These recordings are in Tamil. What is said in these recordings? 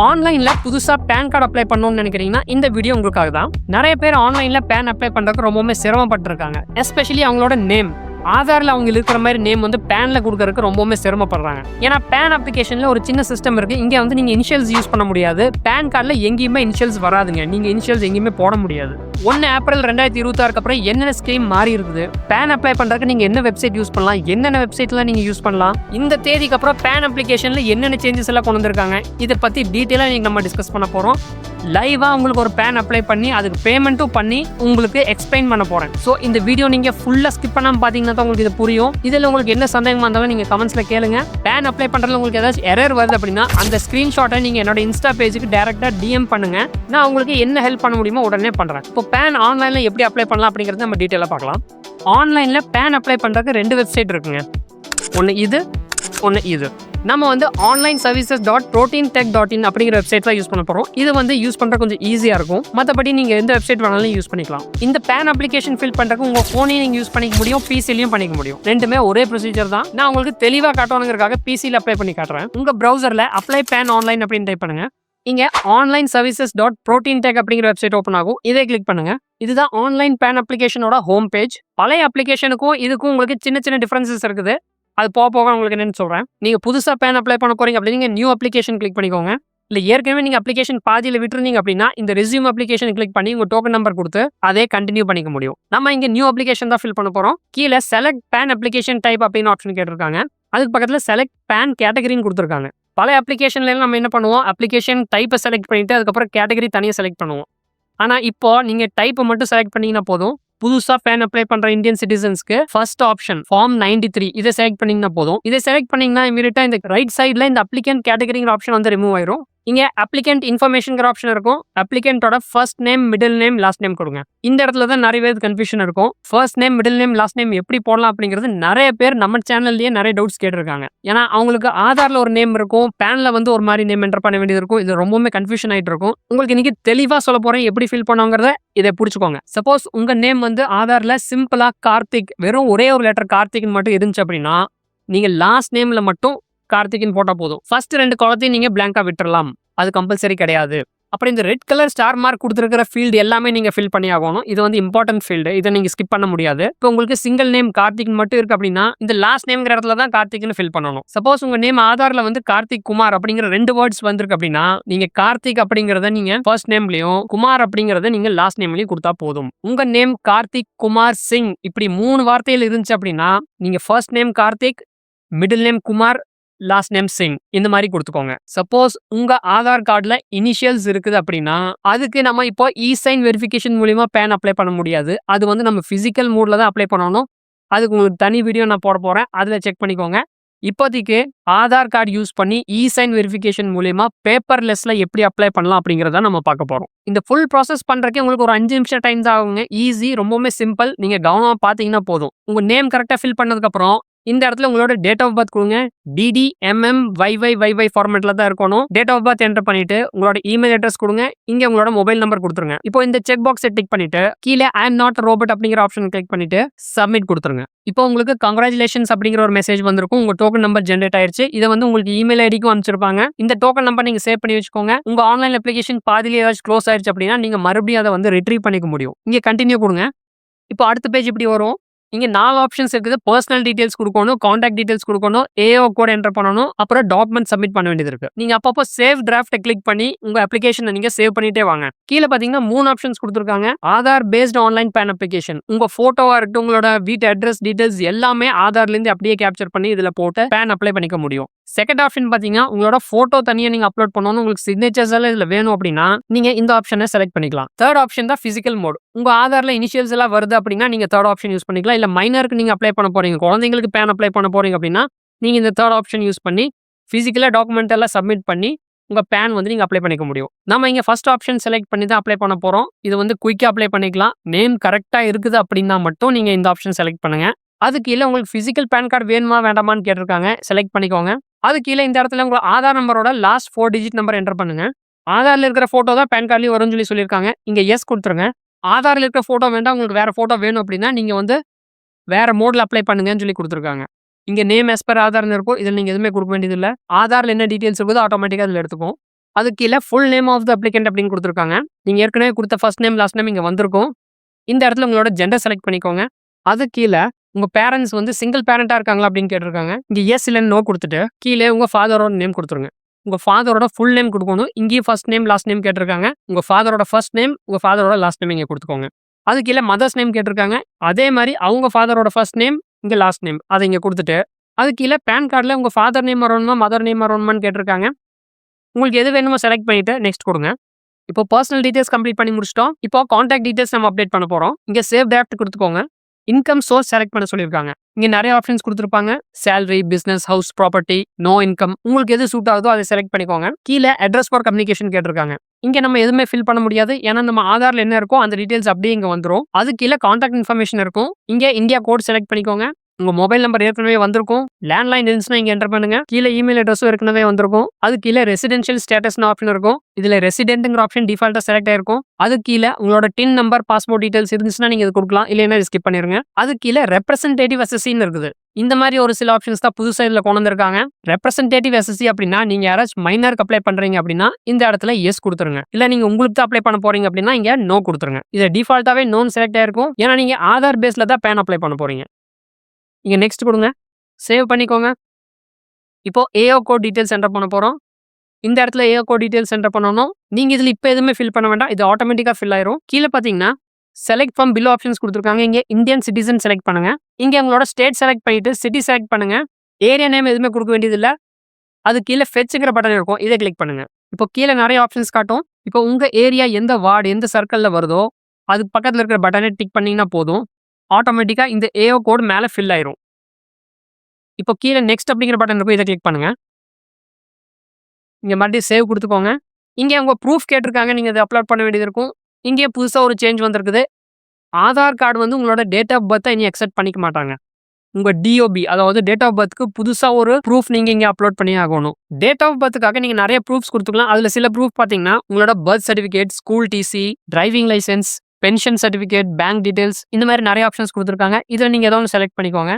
ஆன்லைன்ல புதுசா பேன் கார்டு அப்ளை பண்ணணும்னு நினைக்கிறீங்கன்னா இந்த வீடியோ உங்களுக்காக தான். நிறைய பேர் ஆன்லைன்ல பேன் அப்ளை பண்றதுக்கு ரொம்பவுமே சிரமப்பட்டிருக்காங்க. எஸ்பெஷலி அவங்களோட நேம் ஆதாரில் அவங்க இருக்கிற மாதிரி நேம் வந்து பேனில் கொடுக்கறதுக்கு ரொம்பவுமே சிரமப்படுறாங்க. ஏன்னா பேன் அப்ளிகேஷனில் ஒரு சின்ன சிஸ்டம் இருக்குது. இங்கே வந்து நீங்கள் இனிஷியல்ஸ் யூஸ் பண்ண முடியாது. பேன் கார்டில் எங்கேயுமே இனிஷியல்ஸ் வராதுங்க. நீங்கள் இனிஷியல்ஸ் எங்கேயுமே போட முடியாது. 1 ஏப்ரல் 2026 அப்புறம் என்னென்ன ஸ்கீம் மாறி இருக்குது, பேன் அப்ளை பண்ணுறதுக்கு நீங்கள் என்ன வெப்சைட் யூஸ் பண்ணலாம், என்னென்ன வெப்சைட்லாம் நீங்கள் யூஸ் பண்ணலாம், இந்த தேதிக்கு அப்புறம் பேன் அப்ளிகேஷனில் என்னென்ன சேஞ்சஸ் எல்லாம் கொண்டு வந்திருக்காங்க, இதை பற்றி டீட்டெயிலாக நீங்கள் நம்ம டிஸ்கஸ் பண்ண போகிறோம். லைவாக உங்களுக்கு ஒரு பேன் அப்ளை பண்ணி அதுக்கு பேமெண்ட்டும் பண்ணி உங்களுக்கு எக்ஸ்பிளைன் பண்ண போகிறேன். ஸோ இந்த வீடியோ நீங்கள் ஃபுல்லாக ஸ்கிப் பண்ணாமல் பார்த்தீங்கன்னா தான் உங்களுக்கு இது புரியும். இதில் உங்களுக்கு என்ன சந்தேகமாக இருந்தாலும் நீங்கள் கமெண்ட்ஸில் கேளுங்க. பேன் அப்ளை பண்ணுறதுல உங்களுக்கு ஏதாச்சும் எரர் வருது அப்படின்னா அந்த ஸ்க்ரீன்ஷாட்டை நீங்கள் என்னோட இன்ஸ்டா பேஜுக்கு டேரெக்டாக டிஎம் பண்ணுங்க. நான் உங்களுக்கு என்ன ஹெல்ப் பண்ண முடியுமோ உடனே பண்ணுறேன். இப்போ பேன் ஆன்லைனில் எப்படி அப்ளை பண்ணலாம் அப்படிங்கிறத நம்ம டீட்டெயிலாக பார்க்கலாம். ஆன்லைனில் பேன் அப்ளை பண்ணுறதுக்கு 2 வெப்சைட் இருக்குங்க. ஒன்று இது நம்ம வந்து onlineservices.proteintech.in அப்படிங்கிற வெப்சைட் தான் யூஸ் பண்ண போகிறோம். இது வந்து யூஸ் பண்ணுற கொஞ்சம் ஈஸியாக இருக்கும். மற்றபடி நீங்கள் எந்த வெப்சைட் வேணாலும் யூஸ் பண்ணிக்கலாம். இந்த பேன் அப்ளிகேஷன் ஃபில் பண்ணுறதுக்கு உங்கள் ஃபோனையும் நீங்கள் யூஸ் பண்ணிக்க முடியும், பிசிலையும் பண்ணிக்க முடியும். ரெண்டுமே ஒரே ப்ரொசீஜர் தான். நான் உங்களுக்கு தெளிவாக காட்டணுங்கிறதுக்காக பிசியில் அப்ளை பண்ணி காட்டுறேன். உங்கள் ப்ரௌசரில் அப்ளை பேன் ஆன்லைன் அப்படின்னு டைப் பண்ணுங்க. இங்கே onlineservices.proteintech அப்படிங்கிற வெப்சைட் ஓப்பன் ஆகும். இதை கிளிக் பண்ணுங்க. இதுதான் ஆன்லைன் பேன் அப்ளிகேஷனோட ஹோம் பேஜ். பழைய அப்ளிகேஷனுக்கும் இதுக்கும் உங்களுக்கு சின்ன சின்ன டிஃபரன்சஸ் இருக்குது. அது போக உங்களுக்கு என்னன்னு சொல்கிறேன். நீங்கள் புதுசாக பேன் அப்ளை பண்ண போகிறீங்க அப்படின்னு நீங்கள் நியூ அப்ளிகேஷன் கிளிக் பண்ணிக்கோங்க. இல்லை ஏற்கனவே நீங்கள் அப்ளிகேஷன் பாதியில் விட்டுருந்தீங்க அப்படின்னா இந்த ரெஸ்யூம் அப்ளிகேஷன் கிளிக் பண்ணி உங்கள் டோக்கன் நம்பர் கொடுத்து அதே கண்டினியூ பண்ணிக்க முடியும். நம்ம இங்கே நியூ அப்ளிகேஷன் தான் ஃபில் பண்ண போகிறோம். கீழே செலக்ட் பேன் அப்ளிகேஷன் டைப் அப்படின்னு ஆப்ஷன் கேட்டிருக்காங்க. அதுக்கு பக்கத்தில் செலக்ட் பேன் கேட்டகரின்னு கொடுத்துருக்காங்க. பல அப்ளிகேஷன்ல நம்ம என்ன பண்ணுவோம், அப்ளிகேஷன் டைப்பை செலக்ட் பண்ணிட்டு அதுக்கப்புறம் கேட்டகரி தனியாக செலக்ட் பண்ணுவோம். ஆனால் இப்போ நீங்கள் டைப்பை மட்டும் செலக்ட் பண்ணிங்கன்னா போதும். புதுசாக பேன் அப்ளை பண்ணுற இந்தியன் சிட்டிசன்ஸ்க்கு ஃபர்ஸ்ட் ஆப்ஷன் ஃபார்ம் 93 இதை செலக்ட் பண்ணிங்கன்னா போதும். இதை செலக்ட் பண்ணிங்கன்னா இமீடியட்டாக இந்த ரைட் சைடில் இந்த அப்ளிகன்ட் கேட்டகரிங்கிற ஆப்ஷன் வந்து ரிமூவ் ஆயிரும். இங்கே அப்ளிகன்ட் இன்ஃபர்மேஷன்ங்கிற ஆப்ஷன் இருக்கும். அப்ளிகன்ட்டோட first name, middle name, last name கொடுங்க. இந்த இடத்துல தான் நிறைய பேர் கன்ஃபியூஷன் இருக்கும். First name, middle name, last name எப்படி போடலாம் அப்படிங்கிறது நிறைய பேர் நம்ம சேனல்லேயே நிறைய டவுட்ஸ் கேட்டிருக்காங்க. ஏன்னா அவங்களுக்கு ஆதாரில் ஒரு நேம் இருக்கும், பேனில் வந்து ஒரு மாதிரி நேம் என்டர் பண்ண வேண்டியது இருக்கும். இது ரொம்பவுமே கன்ஃபியூஷன் ஆகிட்டு இருக்கும். உங்களுக்கு இன்னைக்கு தெளிவாக சொல்ல போகிறேன் எப்படி ஃபில் பண்ணுங்கிறத. இதை பிடிச்சிக்கோங்க. சப்போஸ் உங்கள் நேம் வந்து ஆதாரில் சிம்பிளாக கார்த்திக், வெறும் ஒரே ஒரு லெட்டர் கார்த்திக்னு மட்டும் இருந்துச்சு அப்படின்னா நீங்கள் லாஸ்ட் நேமில் மட்டும் கார்த்திக்னு போட்டால் போதும். ஃபர்ஸ்ட் 2 காலத்தையும் நீங்கள் பிளாங்காக விட்டுறலாம். அது கம்பல்சரி கிடையாது. அப்புறம் இந்த ரெட் கலர் ஸ்டார் மார்க் கொடுத்துருக்கிற ஃபீல்டு எல்லாமே நீங்கள் ஃபில் பண்ணி ஆகணும். இது வந்து இம்பார்ட்டன்ட் ஃபீல்டு. இதை நீங்கள் ஸ்கிப் பண்ண முடியாது. இப்போ உங்களுக்கு சிங்கிள் நேம் கார்த்திக் மட்டும் இருக்கு அப்படின்னா இந்த லாஸ்ட் நேம்ங்கிற இடத்துல தான் கார்த்திக்னு ஃபில் பண்ணணும். சப்போஸ் உங்கள் நேம் ஆதாரில் வந்து கார்த்திக் குமார் அப்படிங்கிற 2 வேர்ட்ஸ் வந்திருக்கு அப்படின்னா நீங்கள் கார்த்திக் அப்படிங்கிறத நீங்கள் ஃபர்ஸ்ட் நேம்லையும் குமார் அப்படிங்கிறத நீங்கள் லாஸ்ட் நேம்லையும் கொடுத்தா போதும். உங்கள் நேம் கார்த்திக் குமார் சிங் இப்படி 3 வார்த்தையில் இருந்துச்சு அப்படின்னா நீங்கள் first name Karthik, middle name Kumar, last name Singh இந்த மாதிரி கொடுத்துக்கோங்க. சப்போஸ் உங்க ஆதார் கார்டில் இனிஷியல்ஸ் இருக்குது அப்படின்னா அதுக்கு நம்ம இப்போ இ-சைன் வெரிஃபிகேஷன் மூலியமா பேன் அப்ளை பண்ண முடியாது. அது வந்து நம்ம பிசிக்கல் மோட்ல தான் அப்ளை பண்ணணும். அதுக்கு உங்களுக்கு தனி வீடியோ நான் போட போறேன், அதில் செக் பண்ணிக்கோங்க. இப்போதைக்கு ஆதார் கார்டு யூஸ் பண்ணி இ-சைன் வெரிஃபிகேஷன் மூலியமா பேப்பர்லெஸ்ல எப்படி அப்ளை பண்ணலாம் அப்படிங்கிறத நம்ம பார்க்க போறோம். இந்த ஃபுல் ப்ராசஸ் பண்றதுக்கு உங்களுக்கு ஒரு 5 நிமிஷம் டைம் தான் ஆகுங்க. ஈஸி, ரொம்பவுமே சிம்பிள். நீங்க கவனமா பார்த்தீங்கன்னா போதும். உங்க நேம் கரெக்டாக ஃபில் பண்ணதுக்கு அப்புறம் இந்த இடத்துல உங்களோட டேட் ஆஃப் பர்த் கொடுங்க. DDMMYYYY ஃபார்மேட்ல தான் இருக்கணும். டேட் ஆஃப் பர்த் என்டர் பண்ணிட்டு உங்களோட இமெயில் அட்ரஸ் கொடுங்க. இங்க உங்களோட மொபைல் நம்பர் கொடுத்துருங்க. இப்போ இந்த செக் பாக்ஸை டிக் பண்ணிட்டு கீழே ஐ அம் நாட் ரோபோட் அப்படிங்கிற ஆப்ஷன் கிளிக் பண்ணிட்டு சப்மிட் கொடுத்துருங்க. இப்போ உங்களுக்கு கங்க்ராச்சுலேஷன்ஸ் அப்படிங்கிற ஒரு மெசேஜ் வந்திருக்கும். உங்க டோக்கன் நம்பர் ஜென்ரேட் ஆயிருச்சு. இதை வந்து உங்களுக்கு இமெயில் ஐடிக்கும் அனுப்பிச்சிருப்பாங்க. இந்த டோக்கன் நம்பர் நீங்க சேவ் பண்ணி வச்சுக்கோங்க. உங்க ஆன்லைன் அப்ளிகேஷன் பாதியிலே ஏதாச்சும் க்ளோஸ் ஆயிருச்சு அப்படின்னா நீங்க மறுபடியும் அதை வந்து ரிட்ரீவ் பண்ணிக்க முடியும். இங்க கண்டினியூ கொடுங்க. இப்போ அடுத்த பேஜ் இப்படி வரும். இங்கே 4 ஆப்ஷன்ஸ் இருக்குது. பர்சனல் டீடைல்ஸ் கொடுக்கணும், கான்டாக்ட் டீடைல்ஸ் கொடுக்கணும், ஏஓ கோட் என்டர் பண்ணணும், அப்புறம் டாக்குமெண்ட் சப்மிட் பண்ண வேண்டியது இருக்கு. நீங்க அப்பப்போ சேவ் டிராஃப்ட்டை கிளிக் பண்ணி உங்க அப்ளிகேஷனை நீங்க சேவ் பண்ணிட்டே வாங்க. கீழே பாத்தீங்கன்னா 3 ஆப்ஷன்ஸ் கொடுத்துருக்காங்க. Aadhaar based online PAN application. உங்க போட்டோவா இருக்கட்டும், உங்களோட வீட்டு அட்ரஸ் டீடைல்ஸ் எல்லாமே ஆதார்ல இருந்து அப்படியே கேப்சர் பண்ணி இதுல போட்டு பேன் அப்ளை பண்ணிக்க முடியும். செகண்ட் ஆப்ஷன் பாத்தீங்கன்னா உங்களோட போட்டோ தனியா நீங்க அப்லோட் பண்ணணும். உங்களுக்கு சிக்னேச்சர்ஸ் எல்லாம் இதுல வேணும் அப்படின்னா நீங்க இந்த ஆப்ஷனை செலக்ட் பண்ணிக்கலாம். தேர்ட் ஆப்ஷன் தான் பிசிக்கல் மோட். உங்க ஆதார்ல இனிஷியல்ஸ் எல்லாம் வருது அப்படின்னா நீங்க தேர்ட் ஆப்ஷன் யூஸ் பண்ணிக்கலாம். இல்ல மைனருக்கு நீங்க அப்ளை பண்ண போறீங்க, குழந்தைங்களுக்கு பேன் அப்ளை பண்ண போறீங்க அப்படின்னா நீங்க இந்த தேர்ட் ஆப்ஷன் யூஸ் பண்ணி பிசிக்கலா டாக்குமெண்ட் எல்லாம் சப்மிட் பண்ணி உங்க பேன் வந்து நீங்க அப்ளை பண்ணிக்க முடியும். நம்ம இங்க ஃபர்ஸ்ட் ஆப்ஷன் செலக்ட் பண்ணி தான் அப்ளை பண்ண போறோம். இது வந்து குயிக்கா அப்ளை பண்ணிக்கலாம். நேம் கரெக்டா இருக்குது அப்படின்னா மட்டும் நீங்க இந்த ஆப்ஷன் செலக்ட் பண்ணுங்க. அது கீழே உங்களுக்கு பிசிக்கல் பேன் கார்டு வேணுமா வேண்டாமான்னு கேட்டிருக்காங்க. செலக்ட் பண்ணிக்கோங்க. அது கீழே இந்த இடத்துல உங்க ஆதார் நம்பரோட லாஸ்ட் 4 டிஜிட் நம்பர் என்டர் பண்ணுங்க. ஆதாரில் இருக்கிற ஃபோட்டோ தான் பேன் கார்ட்லேயும் வரும்னு சொல்லியிருக்காங்க. இங்கே எஸ் கொடுத்துருங்க. ஆதாரில் இருக்கிற ஃபோட்டோ வேண்டாம், உங்களுக்கு வேறு ஃபோட்டோ வேணும் அப்படின்னா நீங்கள் வந்து வேறு மோடில் அப்ளை பண்ணுங்கன்னு கொடுத்துருக்காங்க. இங்கே நேம் எஸ் பர் ஆதார்னு இருக்கும். இதில் நீங்கள் எதுவுமே கொடுக்க வேண்டியதில்லை. ஆதாரில் என்ன டீட்டெயில்ஸ் இருக்குதோ ஆட்டோமேட்டிக்காக அதில் எடுத்துக்கும். அது கீழே full name of the applicant அப்படின்னு கொடுத்துருக்காங்க. நீங்கள் ஏற்கனவே கொடுத்த ஃபர்ஸ்ட் நேம் லாஸ்ட் நேம் இங்கே வந்திருக்கும். இந்த இடத்துல உங்களோட ஜெண்டர் செலக்ட் பண்ணிக்கோங்க. அது கீழே உங்கள் பேரண்ட்ஸ் வந்து சிங்கிள் பேரண்ட்டாக இருக்காங்களா அப்படின்னு கேட்டிருக்காங்க. இங்கே எஸ் இல்லைன்னு நோ கொடுத்துட்டு கீழே உங்கள் ஃபாதரோட நேம் கொடுத்துருங்க. உங்கள் ஃபாதரோட ஃபுல் நேம் கொடுக்கணும். இங்கேயும் ஃபர்ஸ்ட் நேம் லாஸ்ட் நேம் கேட்டிருக்காங்க. உங்கள் ஃபாதரோட ஃபர்ஸ்ட் நேம் உங்கள் ஃபாதரோட லாஸ்ட் நேம் இங்கே கொடுத்துக்கோங்க. அது கீழே மதர்ஸ் நேம் கேட்டிருக்காங்க. அதே மாதிரி அவங்க ஃபாதரோட ஃபர்ஸ்ட் நேம் இங்கே லாஸ்ட் நேம் அதை இங்கே கொடுத்துட்டு அது கீழே பேன் கார்டில் உங்கள் ஃபாதர் நேம் வரணுமா மதர் நேம் வரணுமான்னு கேட்டிருக்காங்க. உங்களுக்கு எது வேணுமோ செலக்ட் பண்ணிவிட்டு நெக்ஸ்ட் கொடுங்க. இப்போ பர்சனல் டீடைல்ஸ் கம்ப்ளீட் பண்ணி முடிச்சிட்டோம். இப்போ கான்டாக்ட் டீடைல்ஸ் நம்ம அப்டேட் பண்ண போகிறோம். இங்கே சேவ் டிராஃப்ட் கொடுத்துக்கோங்க. இன்கம் சோர்ஸ் செலக்ட் பண்ண சொல்லியிருக்காங்க. இங்கே நிறைய ஆப்ஷன்ஸ் கொடுத்துருப்பாங்க. Salary, business, house, property, no income. உங்களுக்கு எது சூட் ஆகுதோ அதை செலக்ட் பண்ணிக்கோங்க. கீழே அட்ரஸ் ஃபார் கம்யூனிகேஷன் கேட்டிருக்காங்க. இங்கே நம்ம எதுவுமே ஃபில் பண்ண முடியாது. ஏன்னா நம்ம ஆதாரில் என்ன இருக்கோ அந்த டீடைல்ஸ் அப்படியே இங்கே வந்துடும். அது கீழே கான்டாக்ட் இன்ஃபர்மேஷன் இருக்கும். இங்கே இந்தியா கோட் செலக்ட் பண்ணிக்கோங்க. உங்கள் மொபைல் நம்பர் ஏற்கனவே வந்திருக்கும். லேண்ட்லைன் இருந்துச்சுன்னா இங்கே என்டர் பண்ணுங்க. கீழே இமெயில் அட்ரஸும் ஏற்கனவே வந்திருக்கும். அது கீழே ரெசிடென்ஷியல் ஸ்டேட்டஸ்னு ஆப்ஷன் இருக்கும். இதில் ரெசிடென்ட்ங்கிற ஆப்ஷன் டிஃபால்ட்டாக செலக்ட் ஆயிருக்கும். அது கீழே உங்களோட டின் நம்பர், பாஸ்போர்ட் டீடைல்ஸ் இருந்துச்சுன்னா நீங்கள் இது கொடுக்கலாம். இல்லைன்னா ஸ்கிப் பண்ணிருங்க. அது கீழே ரெப்ரசன்டேட்டிவ் எஸ்எஸ்சின்னு இருக்குது. இந்த மாதிரி ஒரு சில ஆப்ஷன்ஸ் தான் புதுசாக இதில் கொண்டு வந்திருக்காங்க. ரெப்ரசன்டேட்டிவ் எஸ்எஸ்சி அப்படின்னா நீங்கள் யாராச்சும் மைனருக்கு அப்ளை பண்ணுறீங்க அப்படின்னா இந்த இடத்துல எஸ் கொடுத்துருங்க. இல்லை நீங்கள் உங்களுக்கு தான் அப்ளை பண்ண போறீங்க அப்படின்னா இங்கே நோ கொடுத்துருங்க. இதை டிஃபால்ட்டாகவே நோன் செலக்ட் ஆயிருக்கும். ஏன்னா நீங்கள் ஆதார் பேஸில் தான் பேன் அப்ளை பண்ண போறீங்க. இங்கே நெக்ஸ்ட் கொடுங்க. சேவ் பண்ணிக்கோங்க. இப்போ ஏஓ கோட் டீடைல்ஸ் என்டர் பண்ண போகிறோம். இந்த இடத்துல ஏஓ கோட் டீடைல்ஸ் என்டர் பண்ணணும். நீங்கள் இதில் இப்போ எதுவுமே ஃபில் பண்ண வேண்டாம். இது ஆட்டோமேட்டிக்காக ஃபில் ஆயிரும். கீழே பார்த்தீங்கன்னா செலக்ட் ஃப்ரம் பிலோ ஆப்ஷன்ஸ் கொடுத்துருக்காங்க. இங்கே இந்தியன் சிட்டிசன் செலக்ட் பண்ணுங்க. இங்கே உங்களோட ஸ்டேட் செலக்ட் பண்ணிட்டு சிட்டி செலக்ட் பண்ணுங்க. ஏரியா நேம் எதுவுமே கொடுக்க வேண்டியதில்லை. அது கீழே ஃபெட்ச்ங்கிற பட்டன் இருக்கும். இதை கிளிக் பண்ணுங்க. இப்போ கீழே நிறைய ஆப்ஷன்ஸ் காட்டும். இப்போ உங்கள் ஏரியா எந்த வார்டு எந்த சர்க்கிளில் வருதோ அதுக்கு பக்கத்தில் இருக்கிற பட்டனை டிக் பண்ணிங்கன்னா போதும். ஆட்டோமேட்டிக்காக இந்த ஏஓ கோட் மேலே ஃபில் ஆயிரும். இப்போ கீழே நெக்ஸ்ட் அப்படிங்கிற பட்டன் இருக்கும். இதை கிளிக் பண்ணுங்க. இங்கே மறுபடியும் சேவ் கொடுத்துக்கோங்க. இங்கே உங்கள் ப்ரூஃப் கேட்டிருக்காங்க. நீங்கள் அதை அப்லோட் பண்ண வேண்டியது இருக்கும். இங்கே புதுசாக ஒரு சேஞ்ச் வந்திருக்குது. ஆதார் கார்டு வந்து உங்களோட டேட் ஆஃப் பர்த்தை இனி அக்செப்ட் பண்ணிக்க மாட்டாங்க. உங்கள் டிஓபி அதாவது டேட் ஆஃப் பர்த்துக்கு புதுசாக ஒரு ப்ரூஃப் நீங்கள் இங்கே அப்லோட் பண்ணி ஆகணும். டேட் ஆஃப் பர்த்துக்காக நீங்கள் நிறைய ப்ரூஃப்ஸ் கொடுத்துக்கலாம். அதில் சில ப்ரூஃப் பார்த்தீங்கன்னா உங்களோட birth certificate, school TC, driving licence, pension certificate, bank details, இந்த மாதிரி நிறைய ஆப்ஷன்ஸ் கொடுத்துருக்காங்க. இதில் நீங்கள் ஏதோ ஒன்று செலக்ட் பண்ணிக்கோங்க.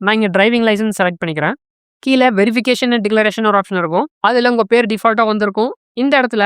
நான் இங்கே டிரைவிங் லைசன்ஸ் செலக்ட் பண்ணிக்கிறேன். கீழே வெரிஃபிகேஷன் அண்ட் டிக்ளரேஷன் ஒரு ஆப்ஷன் இருக்கும். அதில் உங்கள் பேர் டிஃபால்ட்டாக வந்திருக்கும். இந்த இடத்துல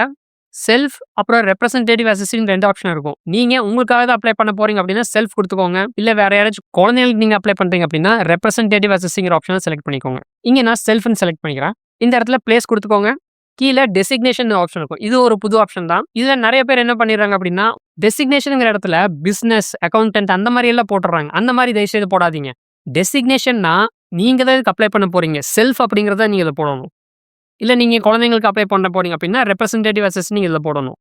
செல்ஃப் அப்புறம் ரெப்ரசன்டேட்டிவ் அசிஸ்டன்ட் 2 ஆப்ஷன் இருக்கும். நீங்கள் உங்களுக்காக தான் அப்ளை பண்ண போறீங்க அப்படின்னா செல்ஃப் கொடுத்துக்கோங்க. இல்லை வேற யாராச்சும் குழந்தைகளுக்கு நீங்கள் அப்ளை பண்ணுறீங்க அப்படின்னா ரெப்ரசன்டேட்டிவ் அசிஸ்டிங்கிற ஆப்ஷனை செலக்ட் பண்ணிக்கோங்க. இங்கே நான் செல்ஃப்னு செலக்ட் பண்ணிக்கிறேன். இந்த இடத்துல பிளேஸ் கொடுத்துக்கோங்க. கீழே டெசிக்னேஷன் ஆப்ஷன் இருக்கும். இது ஒரு புது ஆப்ஷன் தான். இதில் நிறைய பேர் என்ன பண்ணிடுறாங்க அப்படின்னா டெசிக்னேஷனுங்கிற இடத்துல பிஸ்னஸ், அக்கௌண்டன்ட் அந்த மாதிரி எல்லாம் போட்டுறாங்க. அந்த மாதிரி தயவுசெய்து போடாதீங்க. டெசிக்னேஷன்னா நீங்கள் தான் இதுக்கு அப்ளை பண்ண போறீங்க. செல்ஃப் அப்படிங்கிறத நீங்கள் இதில் போடணும். இல்லை நீங்கள் குழந்தைங்களுக்கு அப்ளை பண்ண போறீங்க அப்படின்னா ரெப்ரசன்டேட்டிவ் அசிஸ்டன்ட் நீங்கள் இதில் போடணும்.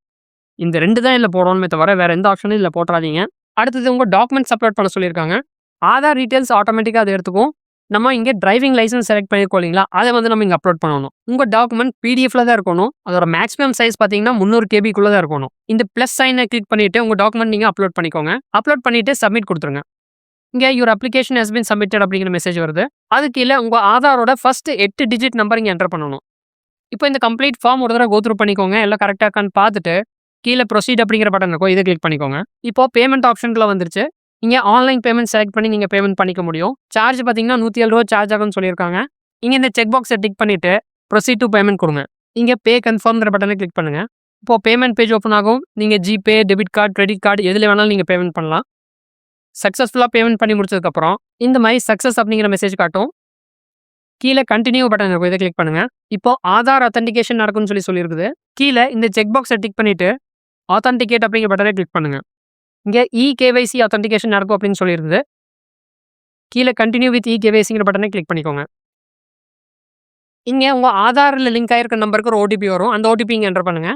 இந்த 2 தான் இதில் போடணுமே தவிர வேற எந்த ஆப்ஷனும் இதில் போட்டுறாதீங்க. அடுத்தது உங்கள் டாக்குமெண்ட்ஸ் அப்லோட் பண்ண சொல்லியிருக்காங்க. ஆதார் டீடைல்ஸ் ஆட்டோமேட்டிக்காக அதை எடுத்துக்கும். நம்ம இங்கே டிரைவிங் லைசன்ஸ் செலக்ட் பண்ணியிருக்கோம் இல்லைங்களா, அதை வந்து நம்ம இங்கே அப்லோட் பண்ணணும். உங்கள் டாக்குமெண்ட் பிடிஎஃப்ல தான் இருக்கணும். அதோட மேக்ஸிமம் சைஸ் பார்த்தீங்கன்னா 300 கேபிக்குள்ளே தான் இருக்கணும். இந்த ப்ளஸ் சைனை கிளிக் பண்ணிட்டு உங்கள் டாக்குமெண்ட் நீங்கள் அப்லோட் பண்ணிக்கோங்க. அப்லோட் பண்ணிட்டு சப்மிட் கொடுத்துருங்க. இங்கே your application has been submitted அப்படிங்கிற மெசேஜ் வருது. அது கீழே உங்கள் ஆதாரோட ஃபர்ஸ்ட் 8 டிஜிட் நம்பர் இங்கே என்டர் பண்ணணும். இப்போ இந்த கம்ப்ளீட் ஃபார்ம் ஒரு தடவை கோத்ரூ பண்ணிக்கோங்க. எல்லாம் கரெக்டாக இருக்கான்னு பார்த்துட்டு கீழே ப்ரொசீட் அப்படிங்கிற பட்டன் இருக்கும். இதை கிளிக் பண்ணிக்கோங்க. இப்போ பேமெண்ட் ஆப்ஷன்ல வந்துருச்சு. இங்கே ஆன்லைன் பேமெண்ட் செலக்ட் பண்ணி நீங்கள் பேமெண்ட் பண்ணிக்க முடியும். சார்ஜ் பார்த்தீங்கன்னா 107 ரூபா சார்ஜ் ஆகும்னு சொல்லியிருக்காங்க. இங்கே இந்த செக் பாக்ஸை டிக் பண்ணிட்டு ப்ரொசீட் டு பேமெண்ட் கொடுங்க. இங்கே பே கன்ஃபார்ம்ங்கிற பட்டனை கிளிக் பண்ணுங்க. இப்போ பேமெண்ட் பேஜ் ஓப்பன் ஆகும். நீங்கள் GPay, debit card, credit card எதில் வேணாலும் நீங்கள் பேமெண்ட் பண்ணலாம். சக்ஸஸ்ஃபுல்லாக பேமெண்ட் பண்ணி முடிச்சதுக்கப்புறம் இந்த மாதிரி சக்ஸஸ் அப்படிங்கிற மெசேஜ் காட்டும். கீழே கண்டினியூ பட்டன் இருக்கும். இதை கிளிக் பண்ணுங்க. இப்போ ஆதார் அத்தன்டிகேஷன் நடக்கும்னு சொல்லியிருக்குது. கீழே இந்த செக் பாக்ஸை டிக் பண்ணிட்டு ஆத்தன்டிகேட் அப்படிங்கிற பட்டனை கிளிக் பண்ணுங்க. இங்கே இகேவைசி அத்தன்டிகேஷன் நடக்கும் அப்படின்னு சொல்லியிருக்குது. கீழே கண்டினியூ வித் இகேவைசிங்கிற பட்டனை கிளிக் பண்ணிக்கோங்க. இங்கே உங்கள் ஆதாரில் லிங்க் ஆயிருக்க நம்பருக்கு ஒரு ஓடிபி வரும். அந்த ஓடிபி இங்கே என்டர் பண்ணுங்க.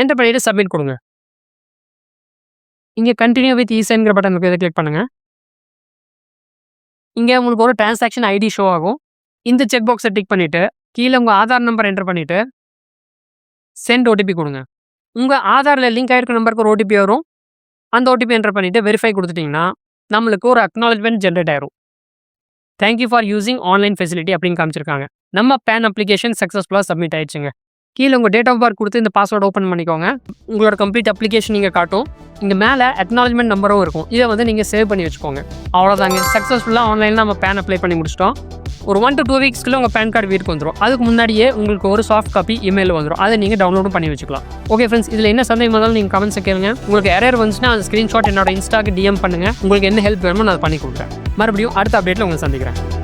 என்டர் பண்ணிட்டு சப்மிட் கொடுங்க. இங்கே கண்டினியூ வித் இசைன்கிற பட்டன் இருக்கு. இதை கிளிக் பண்ணுங்க. இங்கே உங்களுக்கு ஒரு டிரான்சாக்ஷன் ஐடி ஷோ ஆகும். இந்த செக் பாக்ஸை டிக் பண்ணிட்டு கீழே உங்கள் ஆதார் நம்பர் என்டர் பண்ணிட்டு சென்ட் ஓடிபி கொடுங்க. உங்கள் ஆதாரில் லிங்க் ஆயிருக்க நம்பருக்கு ஒரு ஓடிபி வரும். அந்த ஓடிபி என்டர் பண்ணிட்டு வெரிஃபை கொடுத்துட்டிங்கன்னா நம்மளுக்கு ஒரு அக்னாலஜ்மெண்ட் ஜென்ரேட் ஆயிரும். Thank you for using online facility அப்படின்னு காமிச்சிருக்காங்க. நம்ம பேன் அப்ளிகேஷன் சக்ஸஸ்ஃபுல்லாக சப்மிட் ஆயிடுச்சுங்க. கீழே உங்கள் டேட் ஆஃப் பர்த் கொடுத்து இந்த பாஸ்வேர்டு ஓப்பன் பண்ணிக்கோங்க. உங்களோட கம்ப்ளீட் அப்ளிகேஷன் நீங்கள் காட்டும். இங்கே மேலே அக்னாலஜ்மெண்ட் நம்பரும் இருக்கும். இதை வந்து நீங்கள் சேவ் பண்ணி வச்சுக்கோங்க. அவ்வளோதாங்க, சக்ஸஸ்ஃபுல்லாக ஆன்லைனில் நம்ம பேன் அப்ளை பண்ணி முடிச்சிட்டோம். ஒரு 1 to 2 வீக்ஸ்க்குள்ள உங்கள் பேன் கார்டு வீட்டுக்கு வந்துடும். அதுக்கு முன்னாடியே உங்களுக்கு ஒரு சாஃப்ட் காப்பி இமெயில் வந்துடும். அதை நீங்கள் டவுன்லோடும் பண்ணி வச்சுக்கலாம். ஓகே ஃப்ரெண்ட்ஸ், இதில் என்ன சந்தேகம் இருந்தாலும் நீங்கள் கமெண்ட்ஸை கேளுங்க. உங்களுக்கு எரர் வந்துச்சுன்னா அந்த ஸ்க்ரீன்ஷாட் என்னோட இன்ஸ்டாக்கு DM பண்ணுங்கள். உங்களுக்கு என்ன ஹெல்ப் வேணுமோ நான் அதை பண்ணி கொடுக்குறேன். மறுபடியும் அடுத்த அப்டேட்டில் உங்களை சந்திக்கிறேன்.